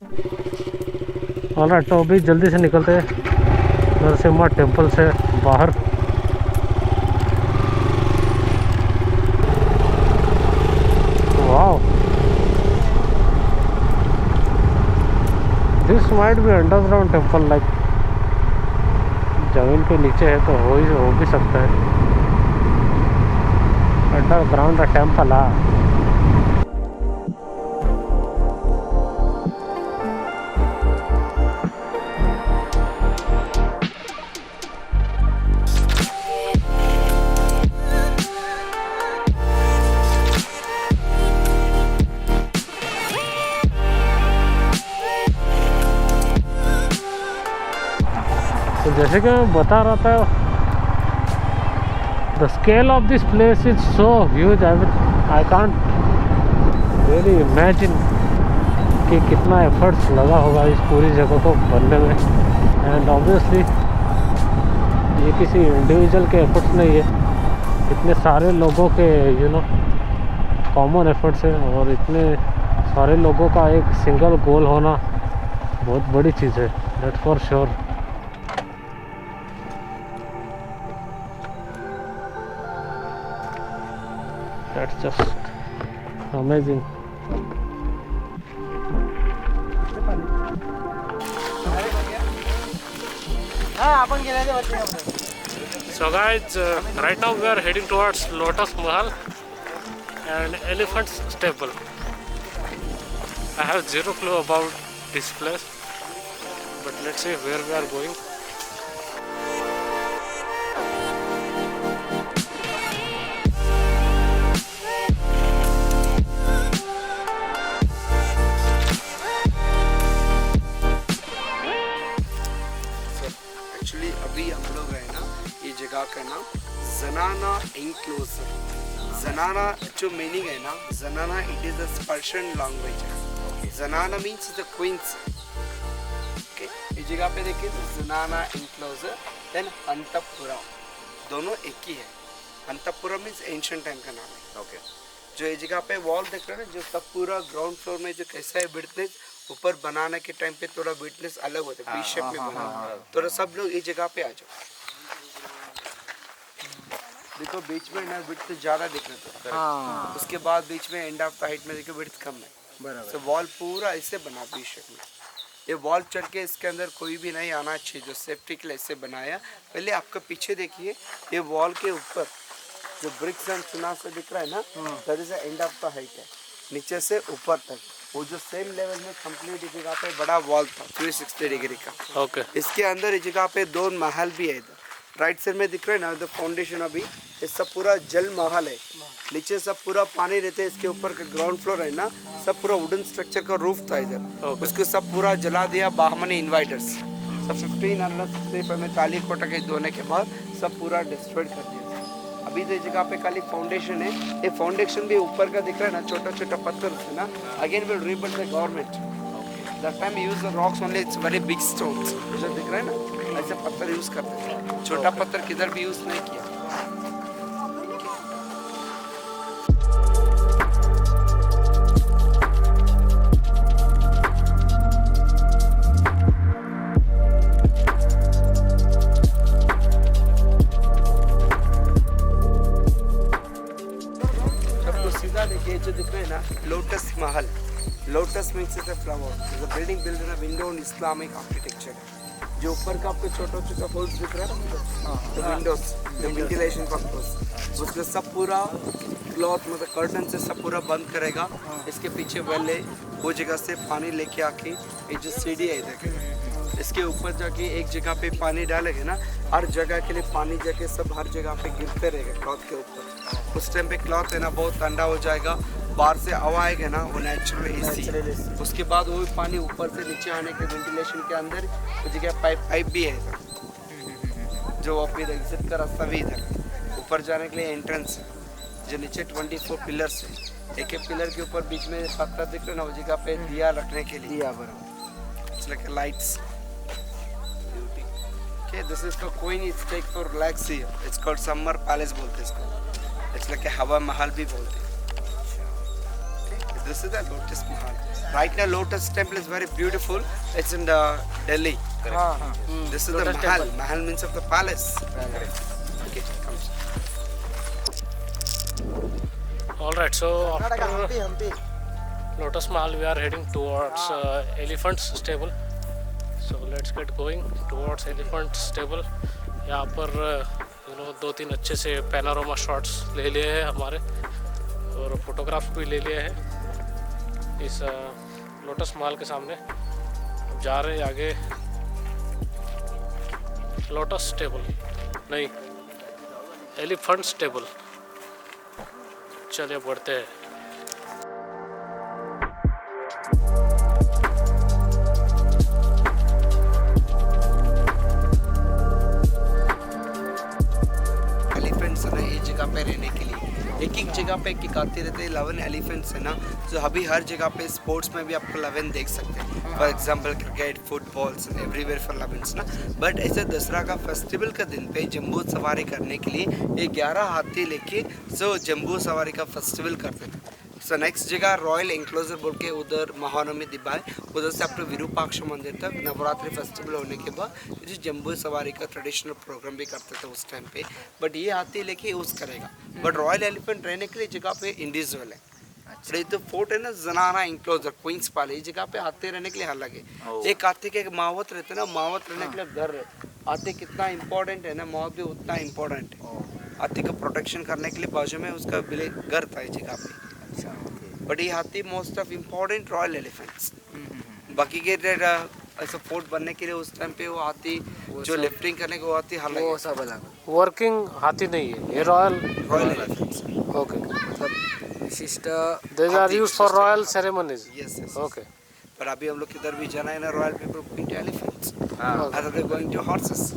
Alright, तो अभी जल्दी से निकलते हैं नरसिम्हा टेम्पल से बाहर। Wow, this might be underground temple, like जमीन के नीचे है तो हो भी सकता है अंडरग्राउंड टेम्पल। तो जैसे कि मैं बता रहा था, the scale of this place is so huge, I can't really imagine कि कितना एफर्ट्स लगा होगा इस पूरी जगह को बनने में। एंड ऑब्वियसली ये किसी इंडिविजुअल के एफर्ट्स नहीं है, इतने सारे लोगों के कॉमन एफर्ट्स है, और इतने सारे लोगों का एक सिंगल गोल होना बहुत बड़ी चीज़ है, that's for sure. That's just amazing. So guys, right now we are heading towards Lotus Mahal and Elephant's Temple. I have zero clue about this place, but let's see where we are going. अभी हम लोग है ना, ये जगह का नाम ज़नाना enclosure. ज़नाना जो मीनिंग है ना, ज़नाना it is the Persian language है। ज़नाना मीन्स द क्वींस। ओके, इस जगह पे देखिए तो ज़नाना एनक्लोजर, देन अंतपुरा, दोनों एक ही है। अंतपुरा मीन्स एंशिएंट टाइम का नाम है। ओके, जो ये जगह पे वॉल देख रहे हैं ना, जो सब पूरा ग्राउंड फ्लोर में जो कैसा है विड्थनेस, ऊपर बनाने के टाइम पे थोड़ा विड्थनेस अलग होता है, बी शेप में बना। थोड़ा सब लोग इस जगह पे आ जाओ। देखो बीच में ना विड्थ ज़्यादा दिख रहा था, उसके बाद बीच में एंड ऑफ द हाइट में देखो विड्थ कम है। बराबर। तो वॉल पूरा ऐसे बना बी शेप में। ये वॉल चढ़ के इसके अंदर कोई भी नहीं आना चाहिए, जो सेफ्टी के लिए ऐसे बनाया। पहले आपका पीछे देखिए, ये वॉल के ऊपर जो ब्रिक्स एंड चुना से दिख रहा है ना, that is end of the height है, नीचे से ऊपर तक। वो जो सेम लेवल में कंप्लीट इस जगह पे बड़ा वॉल था 360 डिग्री का। ओके, इसके अंदर इस जगह पे 2 महल भी है। इधर राइट साइड में दिख रहा है ना, द फाउंडेशन अभी ये सब पूरा जल महल है। नीचे सब पूरा पानी रहते हैं, इसके ऊपर का ग्राउंड फ्लोर है ना, सब पूरा वुडन स्ट्रक्चर का रूफ था इधर। उसको सब पूरा जला दिया बाहमनी इन्वाइटर्स। सब 1565 में काली कोटा के धोने के बाद सब पूरा डिस्ट्रॉय कर दिया। अभी तो जगह पे खाली फाउंडेशन है। ये फाउंडेशन भी ऊपर का दिख रहा है ना, छोटा छोटा पत्थर है ना। Again will rebuild the government, that time use the rocks only, it's very big stones. जो दिख रहा है ना, ऐसे पत्थर यूज करते हैं, छोटा पत्थर किधर भी यूज नहीं किया। जो दिख रहे हैं ना, lotus Mahal, lotus means is a flower, is a building build in window in Islamic architecture. जो ऊपर का आपको छोटा छोटा होल्स दिख रहा है, तो विंडोज, द वेंटिलेशन पर्पस, उसका सब पूरा क्लॉथ मतलब कर्टन से सब पूरा बंद करेगा। इसके पीछे वेल है, वो जगह से पानी लेके आके ये जो सीढ़ी है इधर, इसके ऊपर जाके एक जगह पे पानी डालेंगे ना, हर जगह के लिए पानी जाके सब हर जगह पे गिरते रहेगा क्लॉथ के ऊपर। उस टाइम पे क्लॉथ है ना बहुत ठंडा हो जाएगा, बाहर से हवा आएगा ना, वो नेचुरल एसी। उसके बाद वो भी पानी ऊपर से नीचे आने के वेंटिलेशन के अंदर वो जगह पाइप भी है इधर, जो आप इधर एग्जिट का रास्ता भी इधर। ऊपर जाने के लिए एंट्रेंस है, जो नीचे 24 पिलर्स है। एक एक पिलर के ऊपर बीच में पत्थर दिख रहे ना, वो जगह पे दिया रखने के लिए, दिया बराबर, it's like lights. Okay, this is for queen is take for relax here. It's called summer palace बोलते हैं इसको। It's like a हवा महल भी बोलते हैं। Okay, This is the Lotus Mahal. Right now, Lotus Temple is very beautiful. It's in the Delhi. This is the Mahal. Mahal means of the palace. Okay, comes. All right, so after Lotus Mahal, we are heading towards Elephant's Stable. So let's get going towards Elephant's Stable. यहाँ पर दो तीन अच्छे से panorama shots ले लिए हैं हमारे, और फोटोग्राफ भी ले लिए हैं इस लोटस महल के सामने। अब जा रहे हैं आगे लोटस टेबल, नहीं एलिफेंट्स टेबल। चलिए बढ़ते हैं। पे रहने के लिए एक जगह पे एक आते रहते हैं। 11 एलिफेंट्स है ना, जो अभी हर जगह पे स्पोर्ट्स में भी आपको 11 देख सकते हैं। For example cricket, footballs everywhere for 11 ना। बट ऐसे दसरा का फेस्टिवल का दिन पे जंबू सवारी करने के लिए ये 11 हाथी लेके जो जंबू सवारी का फेस्टिवल करते थे। सो नेक्स्ट जगह रॉयल एंक्लोजर बोल के उधर महानवमी दिब्बा है, उधर से आपको विरूपाक्ष मंदिर तक नवरात्रि फेस्टिवल होने के बाद जो जंबू सवारी का ट्रेडिशनल प्रोग्राम भी करते थे उस टाइम पे। बट ये हाथी लेके यूज़ करेगा। बट रॉयल एलिफेंट रहने के लिए जगह पे इंडिविजुअल है। अच्छा। ये तो फोर्ट है ना जनाना एंक्लोजर क्वींस पाल, ये जगह पे हाथी रहने के लिए अलग है। एक हाथी के मावत रहते ना, मावत रहने के लिए घर है। हाथी कितना इंपॉर्टेंट है ना, मावत भी उतना इंपॉर्टेंट है। हाथी का प्रोटेक्शन करने के लिए बाजू में उसका घर था इस जगह पे। बट ये हाथी most of important royal elephants. बाकी के ऐसा फोर्ट बनने के लिए उस टाइम पे वो हाथी जो लिफ्टिंग करने को हाथी हालांकि वो सब अलग वर्किंग हाथी नहीं है, ये रॉयल एलिफेंट्स। ओके, मतलब विशिष्ट these are used for royal ceremonies. Yes okay. पर अभी हम लोग किधर भी जाना है ना, royal people going to elephants, other they going to horses.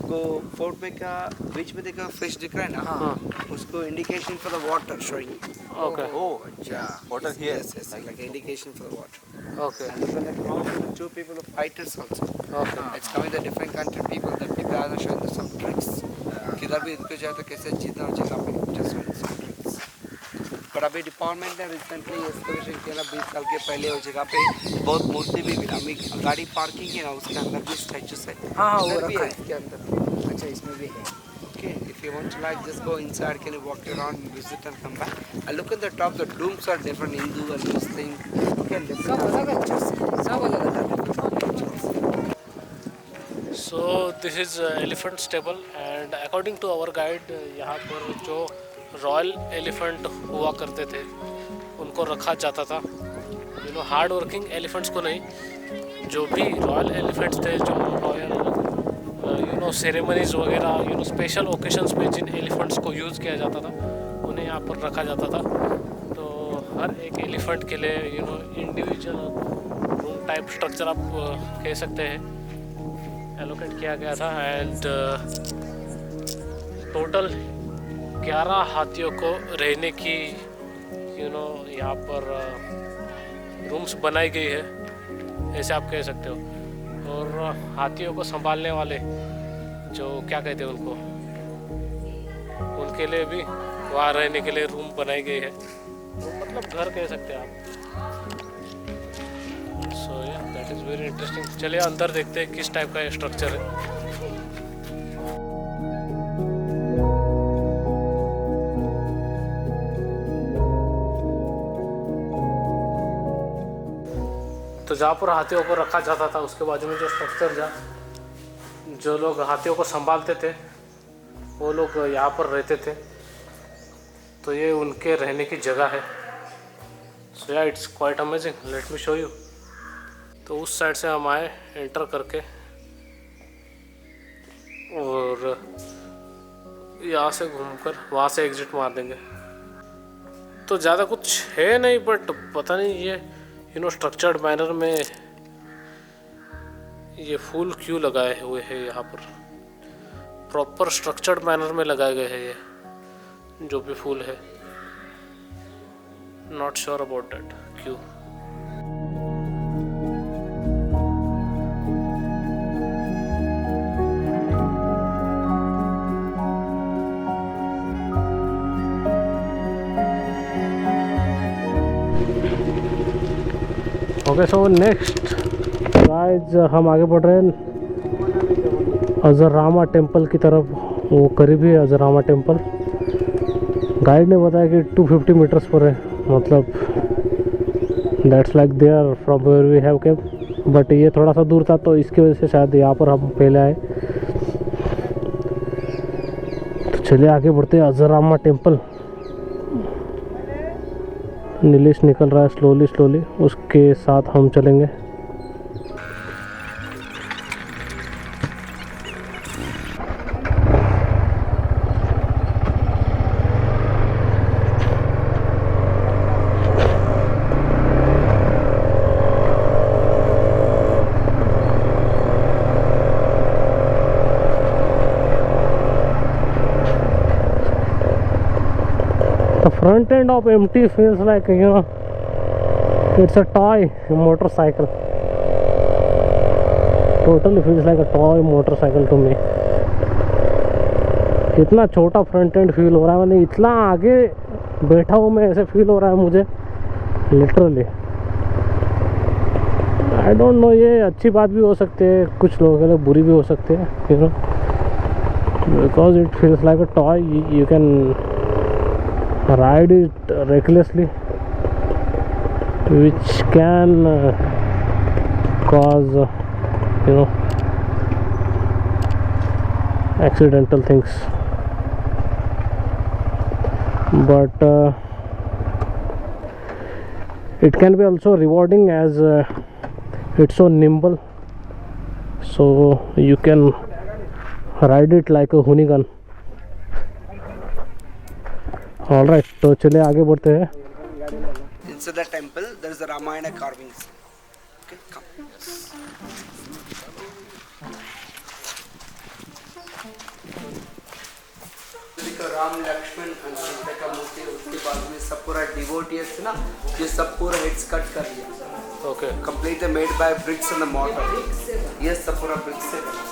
को फोर्ट में का बीच में देखा फिश दिख रहा है ना, उसको indication for the water showing. Okay, oh अच्छा, water here, yes like indication for the water. Okay, and look at the two people of fighters also. Okay, It's coming the different country people that people are showing the some tricks. किधर भी इनको जाए तो कैसे जीतना जगह पे just showing some tricks. पर अभी डिपार्टमेंट ने रिसेंटली एक्सकवेशन किया ना, 20 साल के पहले उस जगह पे बहुत मूर्ति भी मिला। हमें गाड़ी पार्किंग है ना, उसके अंदर भी स्टैचूस है। हाँ वो रखा है इसके अंदर। अच्छा इसमें भी है। Okay, if you want to like just go inside, can you walk around, visit and come back? And look at the top, the domes are different, Hindu and Muslim. Okay, सब अलग। So this is elephant stable and according to our guide, यहाँ पर जो royal elephant हुआ करते थे उनको रखा जाता था। हार्ड वर्किंग एलिफेंट्स को नहीं, जो भी रॉयल एलिफेंट्स थे, जो रॉयल सेरेमनीज वगैरह स्पेशल ओकेशंस पे जिन एलिफेंट्स को यूज़ किया जाता था उन्हें यहाँ पर रखा जाता था। तो हर एक एलिफेंट के लिए इंडिविजुअल रूम टाइप स्ट्रक्चर आप कह सकते हैं एलोकेट किया गया था। एंड टोटल 11 हाथियों को रहने की यहाँ पर रूम्स बनाई गई है, ऐसे आप कह सकते हो। और हाथियों को संभालने वाले जो क्या कहते हैं उनको, उनके लिए भी वहाँ रहने के लिए रूम बनाई गई है, तो मतलब घर कह सकते हैं आप। सो या दैट इज़ वेरी इंटरेस्टिंग। चलिए अंदर देखते हैं किस टाइप का ये स्ट्रक्चर है। तो जहाँ पर हाथियों को रखा जाता था उसके बाजू में जो स्ट्रक्चर था, जो लोग हाथियों को संभालते थे वो लोग यहाँ पर रहते थे, तो ये उनके रहने की जगह है। सो या it's quite amazing, let me show you. तो उस साइड से हम आए एंटर करके, और यहाँ से घूमकर वहाँ से एग्जिट मार देंगे। तो ज़्यादा कुछ है नहीं, बट पता नहीं ये स्ट्रक्चर्ड मैनर में ये फूल क्यों लगाए हुए हैं यहाँ पर। प्रॉपर स्ट्रक्चर्ड मैनर में लगाए गए हैं ये जो भी फूल है। नॉट श्योर अबाउट दैट क्यों। ओके सो नेक्स्ट गाइस हम आगे बढ़ रहे हैं अजरामा टेम्पल की तरफ। वो करीब ही है अजरामा टेम्पल। गाइड ने बताया कि 250 मीटर्स पर है, मतलब that's like there from where we have came, but ये थोड़ा सा दूर था तो इसकी वजह से शायद यहाँ पर हम पहले आए। तो चलिए आगे बढ़ते हैं अजरामा टेम्पल। नीलेश निकल रहा है स्लोली स्लोली, उसके साथ हम चलेंगे। The front end of MT feels like, you know, it's a toy motorcycle. Totally feels like a toy motorcycle to me. इतना छोटा फ्रंट एंड फील हो रहा है, मैंने इतना आगे बैठा हूँ मैं, ऐसे फील हो रहा है मुझे लिटरली। आई डोंट नो, ये अच्छी बात भी हो सकती है, कुछ लोगों के लिए बुरी भी हो सकती है, you know, because it feels like a toy. You can ride it recklessly, which can cause you know, accidental things, but it can be also rewarding as it's so nimble, so you can ride it like a hoonigan. All right, तो चले आगे बढ़ते हैं। Inside the temple, there is the Ramayana carvings. Okay, come. देखो राम लक्ष्मण और सीता का मूर्ति, उसके बाद में सब पूरा डिवोटियर्स ना, ये सब पूरा हेड्स कट कर लिया। Okay, completely made by bricks and the mortar. ये सब पूरा ब्रिक्स से बना।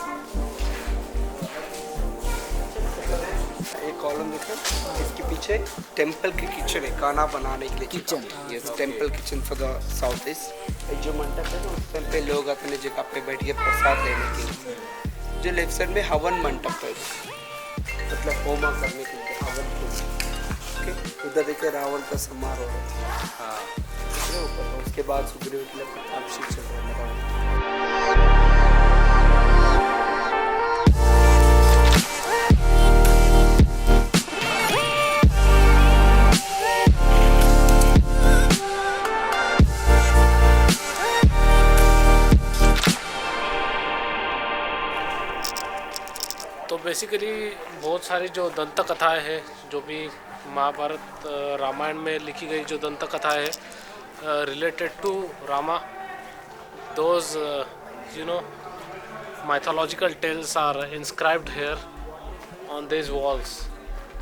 एक कॉलम देखो, इसके पीछे टेंपल की किचन है, खाना बनाने के लिए किचन। ये temple kitchen for the south east. जो मंडप है ना, उस टाइम पे लोग अपने जगह पे बैठ के प्रसाद लेने के लिए। जो लेफ्ट साइड में हवन मंडप है, मतलब होमा करने के लिए हवन के लिए। ओके, उधर देखिए रावण का समारोह है। हाँ, ऊपर उसके बाद सुग्रीव के लिए अभिषेक चल रहा है। तो बेसिकली बहुत सारी जो दंत कथाएँ हैं, जो भी महाभारत रामायण में लिखी गई जो दंत कथाएँ हैं related to Rama, those you know mythological tales are inscribed here on these walls.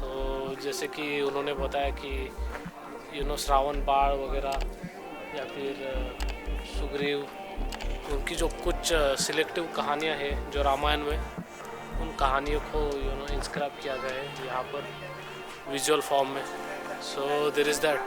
तो जैसे कि उन्होंने बताया कि यू नो श्रावण बाण वगैरह या फिर सुग्रीव, उनकी जो कुछ सिलेक्टिव कहानियाँ हैं जो रामायण में, उन कहानियों को यू नो इंस्क्राइब किया गया है यहाँ पर विजुअल फॉर्म में। So there is that.